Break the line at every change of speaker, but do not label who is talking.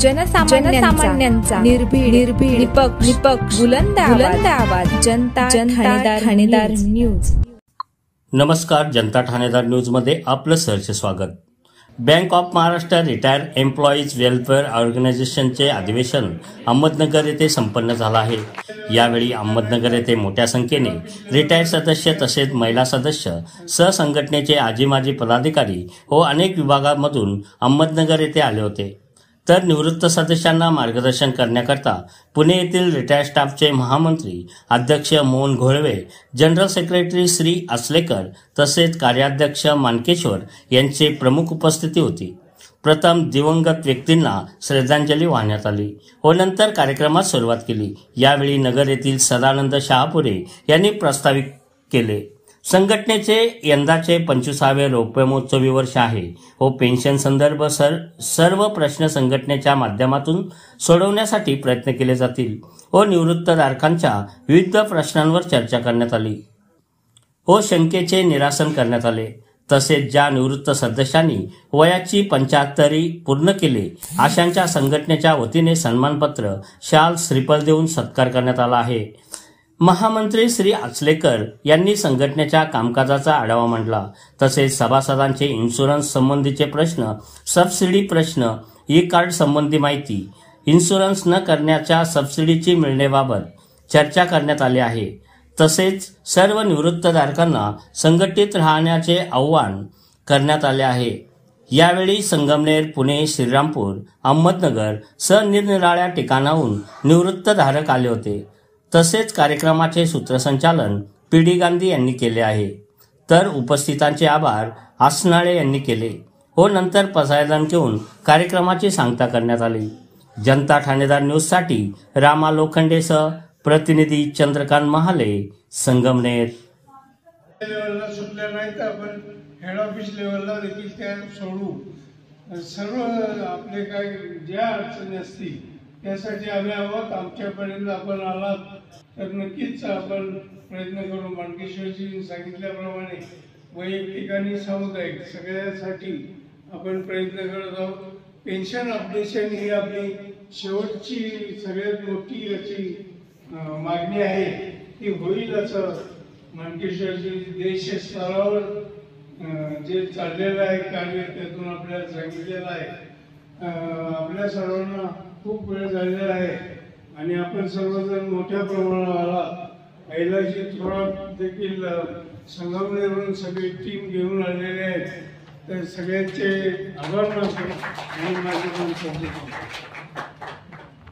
जनसामान्यांचा निर्भीड निपक्ष बुलंद आवाज जनता ठाणेदार न्यूज।
नमस्कार, जनता ठाणेदार न्यूज मध्ये आपलं सहर्ष स्वागत। Bank of Maharashtra retired employees welfare ऑर्गनायझेशनचे अधिवेशन अहमदनगर येथे संपन्न झालं आहे। यावेळी अहमदनगर येथे मोठ्या संख्येने रिटायर्ड सदस्य तसेच महिला सदस्य, सहसंघटनेचे आजी माजी पदाधिकारी व अनेक विभागांमधून अहमदनगर येथे आले होते। तर निवृत्त सदस्यांना मार्गदर्शन करण्याकरता पुणे येथील रिटायर्ड स्टाफचे महामंत्री अध्यक्ष मोहन घोळवे, जनरल सेक्रेटरी श्री असलेकर तसेच कार्याध्यक्ष मानकेश्वर यांची प्रमुख उपस्थिती होती। प्रथम दिवंगत व्यक्तींना श्रद्धांजली वाहण्यात आली व नंतर कार्यक्रमास सुरुवात केली। यावेळी नगर येथील सदानंद शहापुरे यांनी प्रास्ताविक केले। संघटनेचे यंदाचे 25वे रौप्य महोत्सवी वर्ष आहे व पेन्शन संदर्भ सर्व प्रश्न संघटनेच्या माध्यमातून सोडवण्यासाठी प्रयत्न केले जातील व निवृत्तधारकांच्या विविध प्रश्नांवर चर्चा करण्यात आली व शंकेचे निरासन करण्यात आले। तसेच ज्या निवृत्त सदस्यांनी वयाची 75 पूर्ण केले अशांच्या संघटनेच्या वतीने सन्मानपत्र, शाल, श्रीफळ देऊन सत्कार करण्यात आला आहे। महामंत्री श्री आचलेकर यांनी संघटनेच्या कामकाजाचा आढावा मांडला। तसेच सभासदांचे इन्शुरन्स संबंधीचे प्रश्न, सबसिडी प्रश्न, ई कार्ड संबंधी माहिती, इन्शुरन्स न करण्याच्या सबसिडीची मिळण्याबाबत चर्चा करण्यात आली आहे। तसेच सर्व निवृत्तधारकांना संघटित राहण्याचे आवाहन करण्यात आले आहे। यावेळी संगमनेर, पुणे, श्रीरामपूर, अहमदनगर सह निरनिराळ्या ठिकाणाहून निवृत्तधारक आले होते। तसेच कार्यक्रमाचे सूत्रसंचालन पी.डी. गांधी यांनी केले आहे। तर उपस्थितांचे आभार आसनाळे यांनी केले व नंतर पसायदान घेऊन कार्यक्रमाची सांगता करण्यात आली। जनता ठाणेदार न्यूजसाठी रामा लोखंडेसह प्रतिनिधी चंद्रकांत महाले, संगमनेर।
लेवलला सुटल्या नाही तर आपण हेड ऑफिस लेवलला देखील त्या सोडू। सर्व आपले काही ज्या अडचणी असतील त्यासाठी आम्ही आहोत। आमच्यापर्यंत आपण आलात तर नक्कीच आपण प्रयत्न करू। मानकेश्वरजी सांगितल्याप्रमाणे वैयक्तिक आणि सामुदायिक सगळ्यासाठी आपण प्रयत्न करत आहोत। पेन्शन अपडेशन ही आपली शेवटची सगळ्यात मोठी याची मागणी आहे, ती होईल असं मानकेश्वरजी देशस्तरावर जे चाललेलं आहे कार्य त्यातून आपल्याला सांगितलेलं आहे। आपल्या सर्वांना खूप वेळ झालेला आहे आणि आपण सर्वजण मोठ्या प्रमाणावर आला। कैलाशी थोरात देखील संगमनेरवरून सगळी टीम घेऊन आलेले आहेत, तर सगळ्यांचे आभार मानतो आणि माझे पण